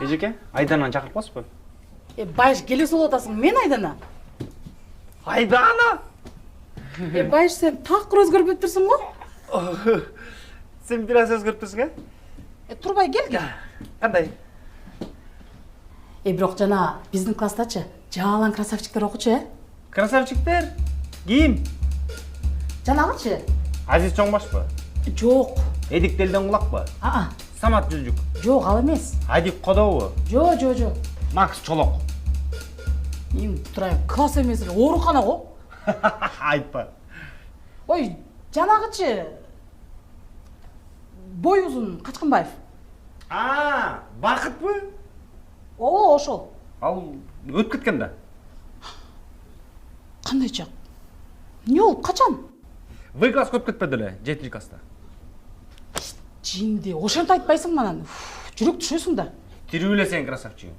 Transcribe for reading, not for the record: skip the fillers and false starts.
Эжеке, Айдананы чакыртпасызбы? Байыш келе солуп атасың, мен Айдана. Айдана? Байыш сен такыр өзгөрүп өттүрсүң го? Сен бир аз өзгөрүп турсуң, Турбай кел. Кандай? Бирок жана биздин класстачы жалаң красавчиктер окучу, Красавчиктер? Ким? Жанагычы? Азиз Чоңбашпы? Жок. Эдик Делден Кулакпы? Самат Жүлжүк? Жок, ал эмес. Адик Кодобу? Жок. Макс Чолок? Турай, класс эмес, оорукана го. Айтпа. Ой, жанагычы бой узун Качкынбаев. Бакытпы? Ооба, ошол. Ал өтүп кеткен да. Кандайча? Эмне болуп, качан? В класска өтүп кетпеди эле, 7 класста. Жинди, ошентип айтпайсың манан. Жүрөк түшөсүң да. Тирүү эле сен красавчигиң.